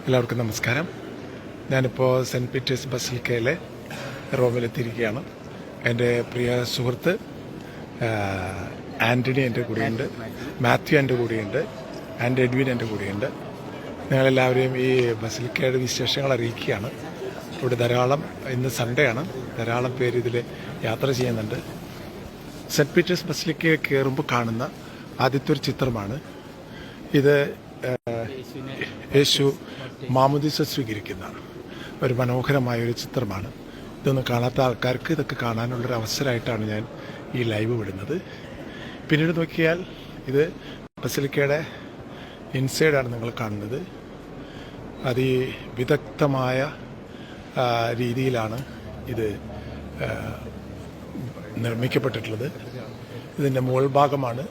എല്ലാവർക്കും നമസ്കാരം. ഞാനിപ്പോൾ സെൻറ്റ് പീറ്റേഴ്സ് ബസിലിക്കയിലെ റോമിലെത്തിയിരിക്കുകയാണ്. എൻ്റെ പ്രിയ സുഹൃത്ത് ആൻ്റണി എൻ്റെ കൂടെയുണ്ട്, മാത്യു എൻ്റെ കൂടെയുണ്ട്, ആൻഡ് എഡ്വിൻ എൻ്റെ കൂടെയുണ്ട്. ഞങ്ങളെല്ലാവരെയും ഈ ബസിലിക്കയുടെ വിശേഷങ്ങൾ അറിയിക്കുകയാണ്. ഇവിടെ ധാരാളം, ഇന്ന് സൺഡേ ആണ്, ധാരാളം പേര് ഇതിൽ യാത്ര ചെയ്യുന്നുണ്ട്. സെൻറ്റ് പീറ്റേഴ്സ് ബസിലിക്കയിൽ കയറുമ്പോൾ കാണുന്ന ആദ്യത്തെ ഒരു ചിത്രമാണ് ഇത്. യേശു മാമോദീസ സ്വീകരിക്കുന്ന ഒരു മനോഹരമായൊരു ചിത്രമാണ്. ഇതൊന്നും കാണാത്ത ആൾക്കാർക്ക് ഇതൊക്കെ കാണാനുള്ളൊരു അവസരമായിട്ടാണ് ഞാൻ ഈ ലൈവ് വിടുന്നത്. പിന്നീട് നോക്കിയാൽ ഇത് ബസിലിക്കയുടെ ഇൻസൈഡാണ് നിങ്ങൾ കാണുന്നത്. അതിവിദഗ്ധമായ രീതിയിലാണ് ഇത് നിർമ്മിക്കപ്പെട്ടിട്ടുള്ളത്. ഇതിൻ്റെ മുകൾ ഭാഗമാണ്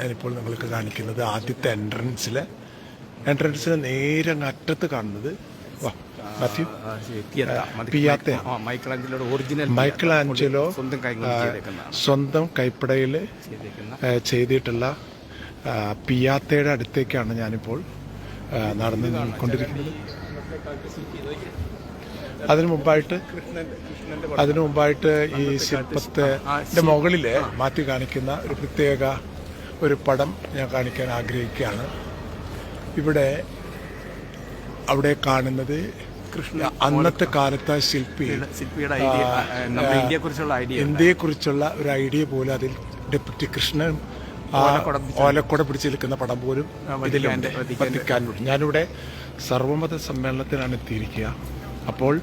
ഞാനിപ്പോൾ നിങ്ങൾക്ക് കാണിക്കുന്നത്. ആദ്യത്തെ എൻട്രൻസിന് നേരെ അറ്റത്ത് കാണുന്നത് മൈക്കൽ ആഞ്ചലോ സ്വന്തം കൈപ്പടയിൽ ചെയ്തിട്ടുള്ള പിയാത്തയുടെ അടുത്തേക്കാണ് ഞാനിപ്പോൾ നടന്നുകൊണ്ടിരിക്കുന്നത്. അതിനു മുമ്പായിട്ട് ഈ ശില്പത്തിന്റെ മുകളിൽ മാറ്റി കാണിക്കുന്ന ഒരു പ്രത്യേക ഒരു പടം ഞാൻ കാണിക്കാൻ ആഗ്രഹിക്കുകയാണ്. അവിടെ കാണുന്നത് അന്നത്തെ കാലത്തെ ഇന്ത്യയെക്കുറിച്ചുള്ള ഒരു ഐഡിയ പോലും അതിൽ ഡെപ്യൂട്ടി കൃഷ്ണൻ ഓലക്കുട പിടിച്ചു നിൽക്കുന്ന പടം പോലും ഇതിലുണ്ട്. വത്തിക്കാനിലുണ്ട്. ഞാനിവിടെ സർവമത സമ്മേളനത്തിനാണ് എത്തിയിരിക്കുക. അപ്പോൾ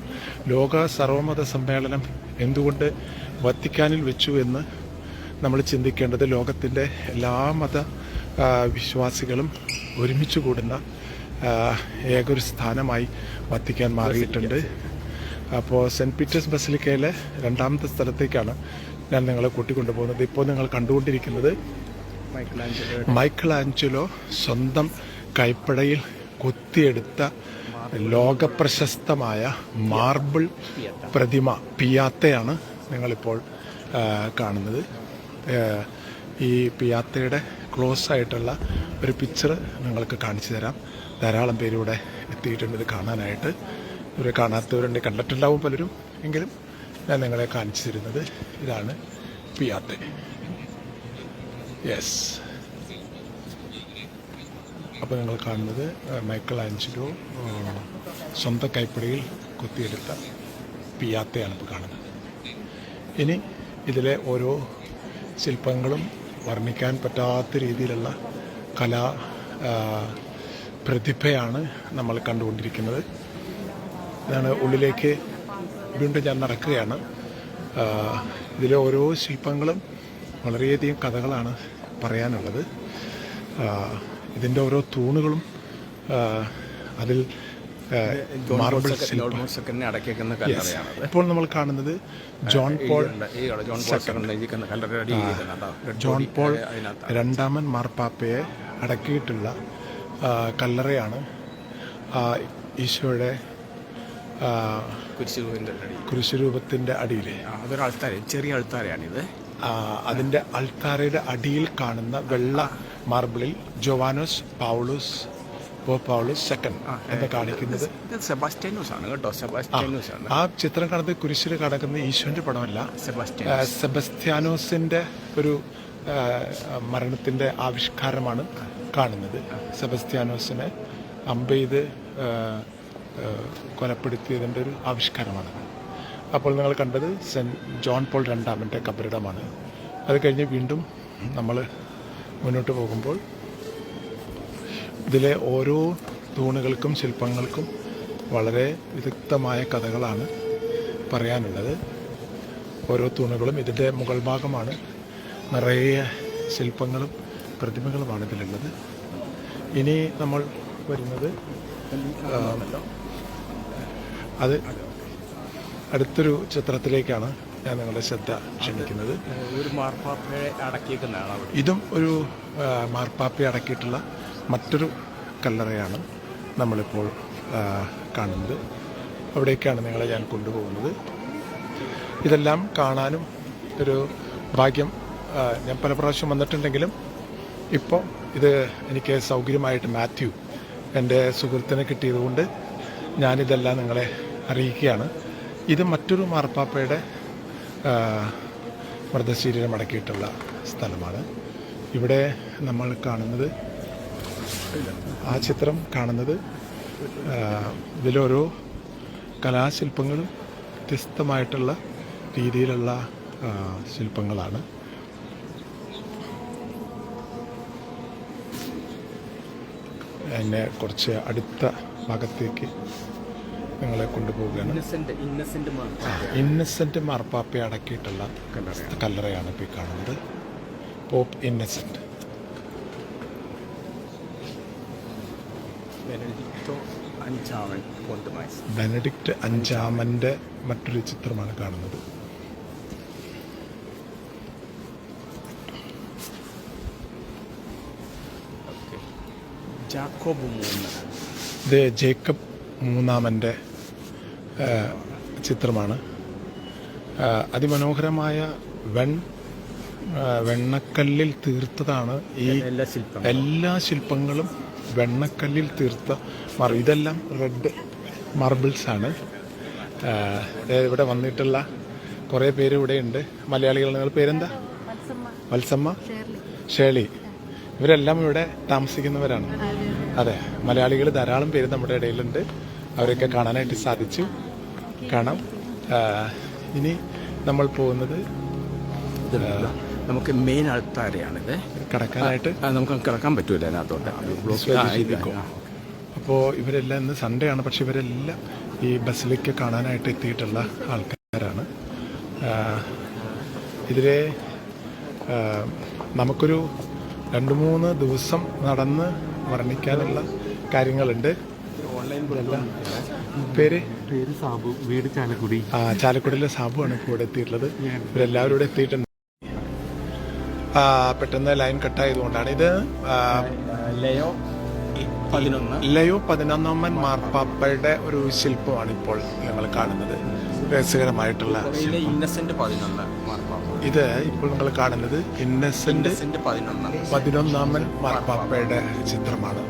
ലോക സർവമത സമ്മേളനം എന്തുകൊണ്ട് വത്തിക്കാനിൽ വെച്ചു എന്ന് നമ്മൾ ചിന്തിക്കേണ്ടത്, ലോകത്തിൻ്റെ എല്ലാ മത വിശ്വാസികളും ഒരുമിച്ച് കൂടുന്ന ഏകൊരു സ്ഥാനമായി വത്തിക്കാൻ മാറിയിട്ടുണ്ട്. അപ്പോൾ സെൻറ്റ് പീറ്റേഴ്സ് ബസിലിക്കയിലെ രണ്ടാമത്തെ സ്ഥലത്തേക്കാണ് ഞാൻ നിങ്ങളെ കൂട്ടിക്കൊണ്ടുപോകുന്നത്. ഇപ്പോൾ നിങ്ങൾ കണ്ടുകൊണ്ടിരിക്കുന്നത് മൈക്കൽ ആഞ്ചലോ സ്വന്തം കൈപ്പടയിൽ കൊത്തിയെടുത്ത ലോകപ്രശസ്തമായ മാർബിൾ പ്രതിമ പിയാത്തയാണ് നിങ്ങളിപ്പോൾ കാണുന്നത്. ഈ പിയാത്തയുടെ ക്ലോസ് ആയിട്ടുള്ള ഒരു പിക്ചർ നിങ്ങൾക്ക് കാണിച്ചു തരാം. ധാരാളം പേരിവിടെ എത്തിയിട്ടുണ്ട് ഇത് കാണാനായിട്ട്. ഇവരെ കാണാത്തവരുണ്ട്, കണ്ടിട്ടുണ്ടാവും പലരും, എങ്കിലും ഞാൻ നിങ്ങളെ കാണിച്ചു തരുന്നത് ഇതാണ് പിയാത്ത. യെസ്, അപ്പോൾ നിങ്ങൾ കാണുന്നത് മൈക്കൽ ആഞ്ചലോ സ്വന്തം കൈപ്പടയിൽ കൊത്തിയെടുത്ത പിയാത്തയാണ് ഇപ്പോൾ കാണുന്നത്. ഇനി ഇതിലെ ഓരോ ശില്പങ്ങളും വർണ്ണിക്കാൻ പറ്റാത്ത രീതിയിലുള്ള കലാ പ്രതിഭയാണ് നമ്മൾ കണ്ടുകൊണ്ടിരിക്കുന്നത്. ഇതാണ് ഉള്ളിലേക്ക് വീണ്ടും ഞാൻ നടക്കുകയാണ്. ഇതിലെ ഓരോ ശില്പങ്ങളും വളരെയധികം കഥകളാണ് പറയാനുള്ളത്. ഇതിൻ്റെ ഓരോ തൂണുകളും അതിൽ മാർബിൾ ഇപ്പോൾ നമ്മൾ കാണുന്നത് ജോൺ പോൾ രണ്ടാമൻ മാർപ്പാപ്പയെ അടക്കിയിട്ടുള്ള കല്ലറയാണ്. ഈശോയുടെ കുരിശുരൂപത്തിൻ്റെ അടിയിൽ ചെറിയ അൾത്താരയാണിത്. അതിൻ്റെ അൾത്താരയുടെ അടിയിൽ കാണുന്ന വെള്ള മാർബിളിൽ ജോവാനോസ് പൗലോസ് സെക്കൻഡ് എന്ന് കാണിക്കുന്നത് ആ ചിത്രം കാണുന്നത് കുരിശിൽ കിടക്കുന്ന ഈശോന്റെ പടമല്ല, സെബസ്ത്യാനോസിന്റെ ഒരു മരണത്തിന്റെ ആവിഷ്കാരമാണ് കാണുന്നത്. സെബസ്ത്യാനോസിനെ അമ്പെയ്ത് കൊലപ്പെടുത്തിയതിൻ്റെ ഒരു ആവിഷ്കാരമാണ്. അപ്പോൾ നിങ്ങൾ കണ്ടത് സെൻറ്റ് ജോൺ പോൾ രണ്ടാമൻ്റെ കബറിടമാണ്. അത് കഴിഞ്ഞ് വീണ്ടും നമ്മൾ മുന്നോട്ട് പോകുമ്പോൾ ഇതിലെ ഓരോ തൂണുകൾക്കും ശില്പങ്ങൾക്കും വളരെ വിദഗ്ധമായ കഥകളാണ് പറയാനുള്ളത്. ഓരോ തൂണുകളും ഇതിൻ്റെ മുകൾ ഭാഗമാണ്. നിറയെ ശില്പങ്ങളും പ്രതിമകളുമാണ് ഇതിലുള്ളത്. ഇനി നമ്മൾ വരുന്നത് അത് അടുത്തൊരു ചിത്രത്തിലേക്കാണ് ഞാൻ നിങ്ങളുടെ ശ്രദ്ധ ക്ഷണിക്കുന്നത്. ഒരു മാർപ്പാപ്പയെ അടക്കിയിരിക്കുന്നതാണ്. ഇതും ഒരു മാർപ്പാപ്പയെ അടക്കിയിട്ടുള്ള മറ്റൊരു കല്ലറയാണ് നമ്മളിപ്പോൾ കാണുന്നത്. അവിടേക്കാണ് നിങ്ങളെ ഞാൻ കൊണ്ടുപോകുന്നത്. ഇതെല്ലാം കാണാനും ഒരു ഭാഗ്യം ഞാൻ പല പ്രാവശ്യം വന്നിട്ടുണ്ടെങ്കിലും ഇപ്പോൾ ഇത് എനിക്ക് സൗകര്യമായിട്ട് മാത്യു എൻ്റെ സുഹൃത്തിനെ കിട്ടിയതുകൊണ്ട് ഞാനിതെല്ലാം നിങ്ങളെ അറിയിക്കുകയാണ്. ഇത് മറ്റൊരു മാർപ്പാപ്പയുടെ മൃതശരീരം അടക്കിയിട്ടുള്ള സ്ഥലമാണ്. ഇവിടെ നമ്മൾ കാണുന്നത്, ആ ചിത്രം കാണുന്നത്, ഇതിലോരോ കലാശില്പങ്ങളും വ്യത്യസ്തമായിട്ടുള്ള രീതിയിലുള്ള ശില്പങ്ങളാണ്. എന്നെ കുറച്ച് അടുത്ത ഭാഗത്തേക്ക് നിങ്ങളെ കൊണ്ടുപോവുകയാണ്. ഇന്നസെന്റ് മാർപ്പാപ്പയെ അടക്കിയിട്ടുള്ള കല്ലറയാണ് ഇപ്പോൾ ഈ കാണുന്നത്. പോപ്പ് ഇന്നസെന്റ്. ബെനഡിക്റ്റ് അഞ്ചാമൻ്റെ മറ്റൊരു ചിത്രമാണ് കാണുന്നത്. ഇത് ജേക്കബ് മൂന്നാമൻ്റെ ചിത്രമാണ്. അതിമനോഹരമായ വെണ്ണക്കല്ലിൽ തീർത്തതാണ് ഈ എല്ലാ ശില്പങ്ങളും. വെണ്ണക്കല്ലിൽ തീർത്ത ഇതെല്ലാം റെഡ് മാർബിൾസാണ്. ഇവിടെ വന്നിട്ടുള്ള കുറേ പേര് ഇവിടെയുണ്ട്. മലയാളികൾ. നിങ്ങൾ പേരെന്താ? വത്സമ്മ, ഷേളി. ഇവരെല്ലാം ഇവിടെ താമസിക്കുന്നവരാണ്. അതെ, മലയാളികൾ ധാരാളം പേര് നമ്മുടെ ഇടയിലുണ്ട്. അവരൊക്കെ കാണാനായിട്ട് സാധിച്ചു. കാണാം. ഇനി നമ്മൾ പോകുന്നത് നമുക്ക് മെയിൻ അൾത്താരയാണിത്. കടക്കാനായിട്ട് നമുക്ക് കിടക്കാൻ പറ്റൂല അതിനകത്തോട്ട്. അപ്പോൾ ഇവരെല്ലാം ഇന്ന് സൺഡേ ആണ്, പക്ഷെ ഇവരെല്ലാം ഈ ബസിലേക്ക് കാണാനായിട്ട് എത്തിയിട്ടുള്ള ആൾക്കാരാണ്. ഇതിലെ നമുക്കൊരു 2-3 ദിവസം നടന്ന് വർണ്ണിക്കാനുള്ള കാര്യങ്ങളുണ്ട്. പേര് സാബു, വീട് ചാലക്കുടി. ചാലക്കുടിയിലെ സാബുവാണ് ഇപ്പോൾ ഇവിടെ എത്തിയിട്ടുള്ളത്. ഇവരെല്ലാവരും ഇവിടെ എത്തിയിട്ടുണ്ട്. പെട്ടെന്ന് ലൈൻ കട്ടായതുകൊണ്ടാണ്. ഇത് ലയോ 11 മാർപ്പാപ്പയുടെ ഒരു ശില്പമാണ് ഇപ്പോൾ ഞങ്ങൾ കാണുന്നത്. രസകരമായിട്ടുള്ള ഇന്നസെന്റ് 11 മാർപ്പാപ്പ. ഇത് ഇപ്പോൾ നിങ്ങൾ കാണുന്നത് ഇന്നസെന്റ് 11 മാർപ്പാപ്പയുടെ ചിത്രമാണ്.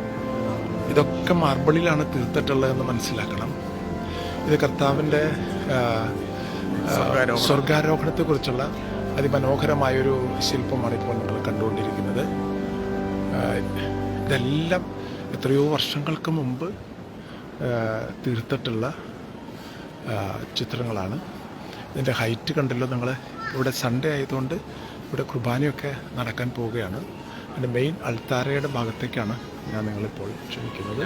ഇതൊക്കെ മാർബിളിലാണ് തീർത്തിട്ടുള്ളതെന്ന് മനസ്സിലാക്കണം. ഇത് കർത്താവിൻ്റെ സ്വർഗാരോഹണത്തെക്കുറിച്ചുള്ള അതിമനോഹരമായൊരു ശില്പമാണ് ഇപ്പോൾ നിങ്ങൾ കണ്ടുകൊണ്ടിരിക്കുന്നത്. ഇതെല്ലാം എത്രയോ വർഷങ്ങൾക്ക് മുമ്പ് തീർത്തിട്ടുള്ള ചിത്രങ്ങളാണ്. ഇതിൻ്റെ ഹൈറ്റ് കണ്ടല്ലോ നിങ്ങൾ. ഇവിടെ സൺഡേ ആയതുകൊണ്ട് ഇവിടെ കുർബാനയൊക്കെ നടക്കാൻ പോവുകയാണ്. അതിൻ്റെ മെയിൻ അൾത്താരയുടെ ഭാഗത്തേക്കാണ് ഞാൻ നിങ്ങളിപ്പോൾ ക്ഷണിക്കുന്നത്.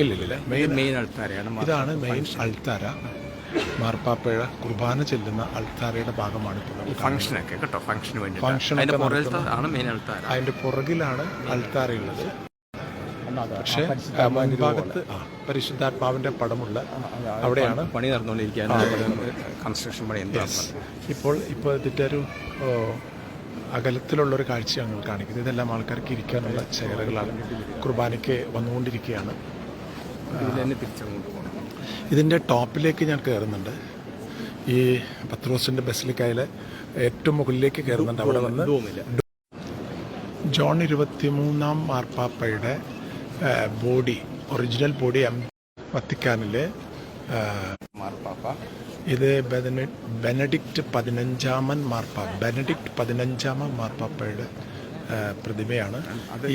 ഇല്ലില്ല, മെയിൻ അൾത്താരയാണ്. ഇതാണ് മെയിൻ അൾത്താര. മാർപ്പാപ്പയുടെ കുർബാന ചെല്ലുന്ന അൾത്താരയുടെ ഭാഗമാണ് ഇപ്പോൾ ഫംഗ്ഷനൊക്കെ കേട്ടോ. അതിൻ്റെ പുറകിലാണ് അൾത്താരയുള്ളത്. പക്ഷേ മുൻഭാഗത്ത് പരിശുദ്ധാത്മാവിൻ്റെ പടമുള്ള അവിടെയാണ് പണി നടന്നുകൊണ്ടിരിക്കുകയാണ്. കൺസ്ട്രക്ഷൻ പണി. ഇപ്പോൾ ഇതിൻ്റെ ഒരു അകലത്തിലുള്ളൊരു കാഴ്ച ഞങ്ങൾ കാണിക്കുന്നത്. ഇതെല്ലാം ആൾക്കാർക്ക് ഇരിക്കാനുള്ള ചെയറുകളാണ്. കുർബാനയ്ക്ക് വന്നുകൊണ്ടിരിക്കുകയാണ്. ഇതിൻ്റെ ടോപ്പിലേക്ക് ഞാൻ കയറുന്നുണ്ട്. ഈ പത്രോസിൻ്റെ ബസിലിക്കയിലെ ഏറ്റവും മുകളിലേക്ക് കയറുന്നുണ്ട്. അവിടെ വന്ന് ജോൺ 23 മാർപ്പാപ്പയുടെ ബോഡി, ഒറിജിനൽ ബോഡി വത്തിക്കാനിലെ മാർപ്പാപ്പ. ഇത് ബെനഡിക്റ്റ് 15 മാർപ്പാപ്പ. ബെനഡിക്റ്റ് 15 മാർപ്പാപ്പയുടെ പ്രതിമയാണ്.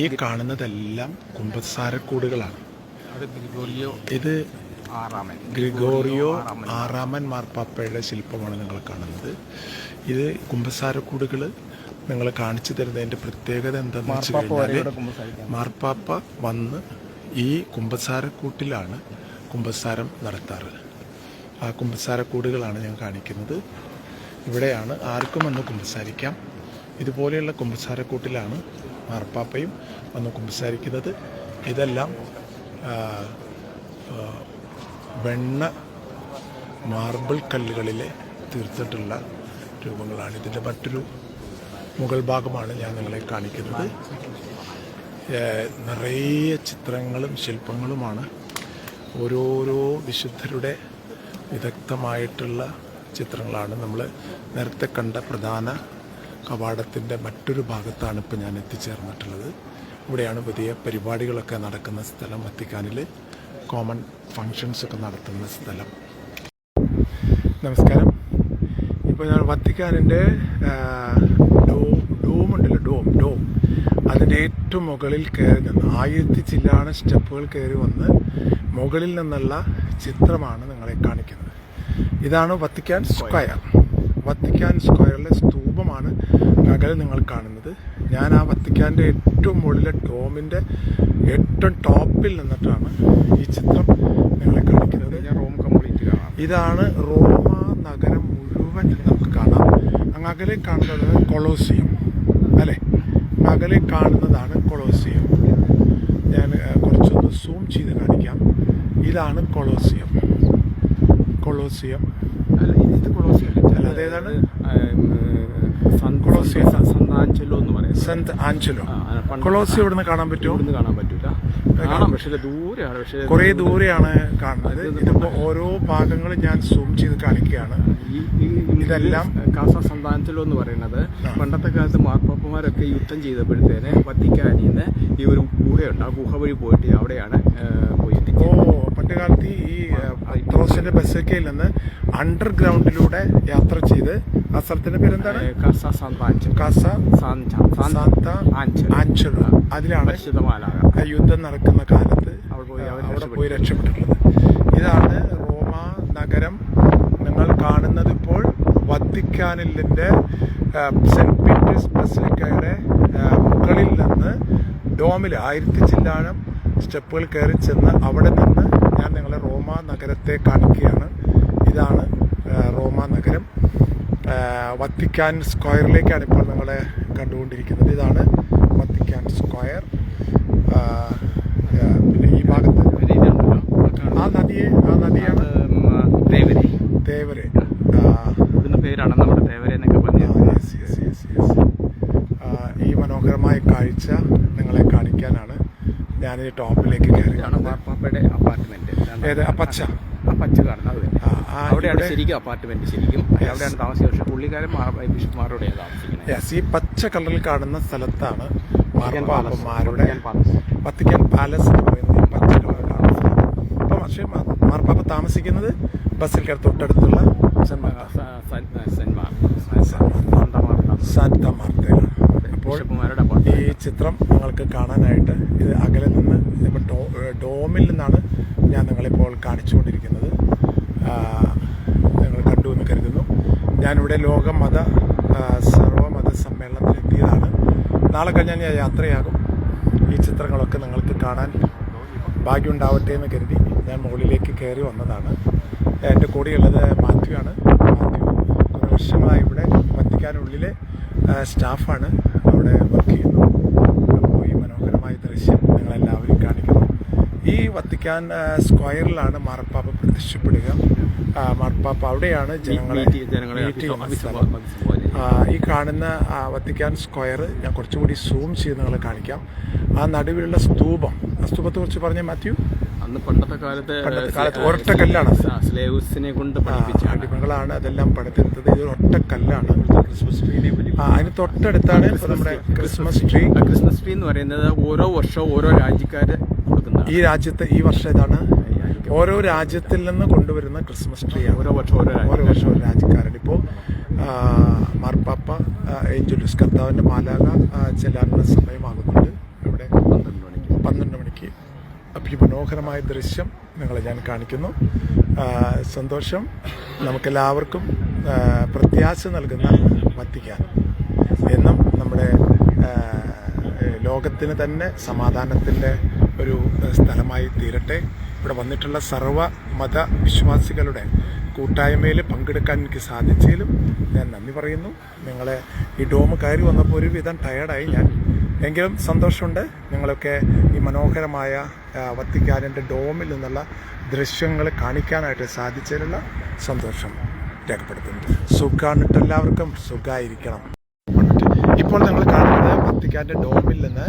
ഈ കാണുന്നതെല്ലാം കുമ്പസാരക്കൂടുകളാണ്. ഇത് ഗ്രിഗോറിയോ 6 മാർപ്പാപ്പയുടെ ശില്പമാണ് നിങ്ങൾ കാണുന്നത്. ഇത് കുമ്പസാരക്കൂടുകൾ നിങ്ങൾ കാണിച്ചു തരുന്നതിൻ്റെ പ്രത്യേകത എന്താണെന്ന് വെച്ച് കഴിഞ്ഞാൽ മാർപ്പാപ്പ വന്ന് ഈ കുമ്പസാരക്കൂട്ടിലാണ് കുമ്പസാരം നടത്താറ്. ആ കുമ്പസാരക്കൂടുകളാണ് ഞാൻ കാണിക്കുന്നത്. ഇവിടെയാണ് ആർക്കും വന്ന് കുമ്പസാരിക്കാം. ഇതുപോലെയുള്ള കുമ്പസാരക്കൂട്ടിലാണ് മാർപ്പാപ്പയും വന്ന് കുമ്പസാരിക്കുന്നത്. ഇതെല്ലാം വെണ്ണ മാർബിൾ കല്ലുകളിലെ തീർത്തിട്ടുള്ള രൂപങ്ങളാണ്. ഇതിൻ്റെ മറ്റൊരു മുകൾ ഭാഗമാണ് ഞാൻ നിങ്ങളെ കാണിക്കുന്നത്. നിറയെ ചിത്രങ്ങളും ശില്പങ്ങളുമാണ്. ഓരോരോ വിശുദ്ധരുടെ വിദഗ്ധമായിട്ടുള്ള ചിത്രങ്ങളാണ്. നമ്മൾ നേരത്തെ കണ്ട പ്രധാന കവാടത്തിൻ്റെ മറ്റൊരു ഭാഗത്താണ് ഇപ്പോൾ ഞാൻ എത്തിച്ചേർന്നിട്ടുള്ളത്. ഇവിടെയാണ് വലിയ പരിപാടികളൊക്കെ നടക്കുന്ന സ്ഥലം വത്തിക്കാനിൽ. കോമൺ ഫങ്ഷൻസ് ഒക്കെ നടത്തുന്ന സ്ഥലം. നമസ്കാരം. ഇപ്പോൾ ഞാൻ വത്തിക്കാനിൻ്റെ ഡോം അതിൻ്റെ ഏറ്റവും മുകളിൽ കയറി നിന്ന് 1000 ചില്ലാണ് സ്റ്റെപ്പുകൾ കയറി വന്ന് മുകളിൽ നിന്നുള്ള ചിത്രമാണ് നിങ്ങളെ കാണിക്കുന്നത്. ഇതാണ് വത്തിക്കാൻ സ്ക്വയർ. വത്തിക്കാൻ സ്ക്വയറിലെ സ്തൂപമാണ് അകലെ നിങ്ങൾ കാണുന്നത്. ഞാൻ ആ വത്തിക്കാൻ്റെ ഏറ്റവും മുകളിലെ ഡോമിൻ്റെ ഏറ്റവും ടോപ്പിൽ നിന്നിട്ടാണ് ഈ ചിത്രം നിങ്ങളെ കാണിക്കുന്നത്. റോം കംപ്ലീറ്റ് കാണാം. ഇതാണ് റോമ നഗരം മുഴുവൻ നമുക്ക് കാണാം. അങ്ങകലെ കാണുന്നത് കൊളോസിയം അല്ലേ? അകലെ കാണുന്നതാണ് കൊളോസിയം. ഞാൻ കുറച്ചൊന്ന് സൂം ചെയ്ത് കാണിക്കാം. ഇതാണ് കൊളോസിയം. ഇത് കൊളോസിയം അല്ല, അതേതാണ്? ആഞ്ചലോ എന്ന് പറയും. Saint Angelo. കൊളോസിയം ഇവിടുന്ന് കാണാൻ പറ്റുമോ? ഇവിടുന്ന് കാണാൻ പറ്റൂല. കാണാം, പക്ഷേ ദൂരെയാണ്. പക്ഷേ കുറേ ദൂരെയാണ് കാണുന്നത്. ഇതിപ്പോൾ ഓരോ ഭാഗങ്ങളും ഞാൻ സൂം ചെയ്ത് കാണിക്കുകയാണ്. ഇതെല്ലാം കാസ സന്താഞ്ചലോ എന്ന് പറയുന്നത് പണ്ടത്തെ കാലത്ത് മാർപ്പാപ്പമാരൊക്കെ യുദ്ധം ചെയ്തപ്പോഴത്തേന് വത്തിക്കാനിൽ നിന്ന് ഈ ഒരു ഗുഹയുണ്ട്. ആ ഗുഹ വഴി പോയിട്ട് അവിടെയാണ് പോയി എത്തിക്കുന്നത്. പണ്ട് കാലത്ത് ഈ പത്രോസിന്റെ ബസലിക്കയിൽ നിന്ന് അണ്ടർഗ്രൗണ്ടിലൂടെ യാത്ര ചെയ്ത് ആ സ്ഥലത്തിന്റെ പേരെന്താണ്? കാസ സാന്താഞ്ചലോ. കാസ സാന്ത ആഞ്ചലോ. അതിലാണ് യുദ്ധം നടക്കുന്ന കാലത്ത് അവിടെ പോയി രക്ഷപ്പെട്ടിട്ടുള്ളത്. ഇതാണ് റോമ നഗരം. നിങ്ങൾ കാണുന്നത് ഇപ്പോൾ വത്തിക്കാനിലിൻ്റെ സെന്റ് പീറ്റേഴ്സ് ബസലിക്കയുടെ മുകളിൽ നിന്ന് ഡോമിൽ 1000 ചില്ലാനം സ്റ്റെപ്പുകൾ കയറി ചെന്ന് അവിടെ നിന്ന് ഞാൻ നിങ്ങളെ റോമ നഗരത്തെ കാണിക്കുകയാണ്. ഇതാണ് റോമ നഗരം. വത്തിക്കാൻ സ്ക്വയറിലേക്കാണ് ഇപ്പോൾ നിങ്ങളെ കണ്ടുകൊണ്ടിരിക്കുന്നത്. ഇതാണ് വത്തിക്കാൻ സ്ക്വയർ. പിന്നെ ഈ ഭാഗത്ത് ആ നദിയാണ് തേവരെ. പേരാണ് നമ്മുടെ തേവരെ എന്നൊക്കെ പറഞ്ഞത്. ഈ മനോഹരമായ കാഴ്ച നിങ്ങളെ കാണിക്കാനാണ് ഞാൻ ഈ ടോപ്പിലേക്ക് കയറിയാണ്. മാർപ്പാപ്പയുടെ അപ്പാർട്ട്മെന്റ്. ഏത്? പച്ച കാണുന്നത് അവിടെയാണ് ശരിക്കും അപ്പാർട്ട്മെന്റ്. ശരിക്കും അവിടെയാണ് താമസിക്കുന്നത്. പക്ഷേ പുള്ളിക്കാരൻ ബിഷപ്പ്മാരോടെയാണ് താമസിക്കുന്നത്. ഈ പച്ച കളറിൽ കാണുന്ന സ്ഥലത്താണ് മാർപ്പാപ്പന്മാരുടെ വത്തിക്കാൻ പാലസ് എന്ന് പറയുന്നത്. പച്ച കളറിൽ കാണുന്ന സ്ഥലം. അപ്പം പക്ഷേ മാർപ്പാപ്പ താമസിക്കുന്നത് ബസലിക്ക തൊട്ടടുത്തുള്ള സാന്ത മാർത്തയിലാണ്. അപ്പോൾ ഈ ചിത്രം നിങ്ങൾക്ക് കാണാനായിട്ട് ഇത് അകലെ നിന്ന് ഇപ്പോൾ ഡോമിൽ നിന്നാണ് ഞാൻ നിങ്ങളിപ്പോൾ കാണിച്ചുകൊണ്ടിരിക്കുന്നത്. നിങ്ങൾ കണ്ടു എന്ന് കരുതുന്നു. ഞാനിവിടെ സർവമത സമ്മേളനത്തിലെത്തിയതാണ്. നാളെ കഴിഞ്ഞാൽ ഞാൻ യാത്രയാകും. ഈ ചിത്രങ്ങളൊക്കെ നിങ്ങൾക്ക് കാണാൻ ഭാഗ്യമുണ്ടാവട്ടെ എന്ന് കരുതി ഞാൻ മുകളിലേക്ക് കയറി വന്നതാണ്. എൻ്റെ കൂടെയുള്ളത് മാത്യു ആണ്. മാത്യു കുറേ വർഷങ്ങളായി ഇവിടെ വത്തിക്കാനുള്ളിലെ സ്റ്റാഫാണ്. അവിടെ വർക്ക് ചെയ്യുന്നു. അപ്പോൾ ഈ മനോഹരമായ ദൃശ്യം നിങ്ങളെല്ലാവരും കാണിക്കുന്നു. ഈ വത്തിക്കാൻ സ്ക്വയറിലാണ് മാർപ്പാപ്പ പ്രത്യക്ഷപ്പെടുക. മാർപ്പാപ്പ അവിടെയാണ് ജനങ്ങളെ ഈ കാണുന്ന വത്തിക്കാൻ സ്ക്വയർ ഞാൻ കുറച്ചുകൂടി സൂം ചെയ്ത് നിങ്ങളെ കാണിക്കാം. ആ നടുവിലുള്ള സ്തൂപം, ആ സ്തൂപത്തെ കുറിച്ച് പറഞ്ഞ മാത്യു. അന്ന് പണ്ടത്തെ കാലത്ത് ഒറ്റക്കല്ലാണ്. സ്ലേവ്സിനെ കൊണ്ട് പഠിപ്പിച്ച അടിമകളാണ് അതെല്ലാം പടുത്തെടുത്തത്. ഇത് ഒറ്റക്കല്ലാണ്. അതിന് തൊട്ടടുത്താണ് നമ്മുടെ ക്രിസ്മസ് ട്രീ. ക്രിസ്മസ് ട്രീ എന്ന് പറയുന്നത് ഓരോ വർഷവും ഓരോ രാജ്യക്കാര് കൊടുക്കുന്നത്. ഈ രാജ്യത്ത് ഈ വർഷം ഇതാണ്. ഓരോ രാജ്യത്തിൽ നിന്ന് കൊണ്ടുവരുന്ന ക്രിസ്മസ് ട്രീ ആണ്. ഓരോ വർഷം ഓരോ രാജ്യക്കാരുടെ. ഇപ്പോൾ മാർപ്പാപ്പ ഏഞ്ചലൂസ് കർത്താവിൻ്റെ മാലാക ചെല്ലാനുള്ള സമയമാകുന്നുണ്ട്. ഇവിടെ 12 മണിക്ക്. അപ്പോൾ ഈ മനോഹരമായ ദൃശ്യം നിങ്ങളെ ഞാൻ കാണിക്കുന്നു. സന്തോഷം. നമുക്കെല്ലാവർക്കും പ്രത്യാശ നൽകുന്ന വത്തിക്കാൻ എന്നും നമ്മുടെ ലോകത്തിന് തന്നെ സമാധാനത്തിൻ്റെ ഒരു സ്ഥലമായി തീരട്ടെ. ഇവിടെ വന്നിട്ടുള്ള സർവ്വമത വിശ്വാസികളുടെ കൂട്ടായ്മയിൽ പങ്കെടുക്കാൻ എനിക്ക് സാധിച്ചതിലും ഞാൻ നന്ദി പറയുന്നു. നിങ്ങളെ ഈ ഡോം കയറി വന്നപ്പോൾ ഒരുവിധം ടയേർഡായി ഞാൻ. എങ്കിലും സന്തോഷമുണ്ട്. നിങ്ങളൊക്കെ ഈ മനോഹരമായ വത്തിക്കാനിൻ്റെ ഡോമിൽ നിന്നുള്ള ദൃശ്യങ്ങൾ കാണിക്കാനായിട്ട് സാധിച്ചതിലുള്ള സന്തോഷം രേഖപ്പെടുത്തുന്നു. സുഖാണിട്ട് എല്ലാവർക്കും സുഖമായിരിക്കണം. ഇപ്പോൾ നമ്മൾ കാണുന്നത് വത്തിക്കാൻ്റെ ഡോമിൽ നിന്ന്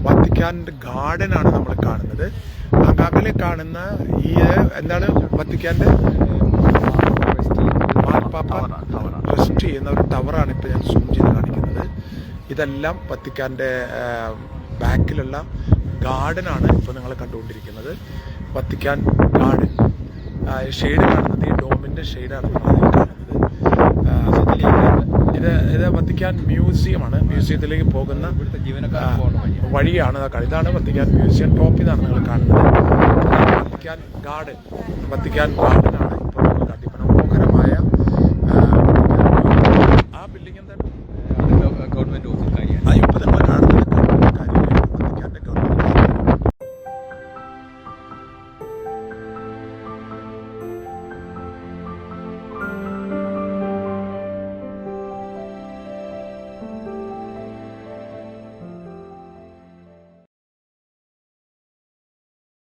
വത്തിക്കാൻ്റെ ഗാർഡനാണ് നമ്മൾ കാണുന്നത്. ആ അകലെ കാണുന്ന ഈ എന്താണ് വത്തിക്കാൻ്റെ മാർപ്പാപ്പ റെസ്റ്റ് ചെയ്യുന്ന ഒരു ടവറാണ് ഇപ്പോൾ ഞാൻ സൂം ചെയ്ത് കാണിക്കുന്നത്. ഇതെല്ലാം വത്തിക്കാൻ്റെ ബാക്കിലുള്ള ഗാർഡനാണ് ഇപ്പോൾ നിങ്ങൾ കണ്ടുകൊണ്ടിരിക്കുന്നത്. Vatican garden. ഷെയ്ഡ് കാണുന്നത് ഈ ഡോമിൻ്റെ ഷെയ്ഡാണ് കാണുന്നത്. ഇത് വത്തിക്കാൻ മ്യൂസിയമാണ്. മ്യൂസിയത്തിലേക്ക് പോകുന്ന വഴിയാണ്. ഇതാണ് വത്തിക്കാൻ മ്യൂസിയം. ടോപ്പിൽ നിന്നാണ് നിങ്ങൾ കാണുന്നത്. Vatican garden.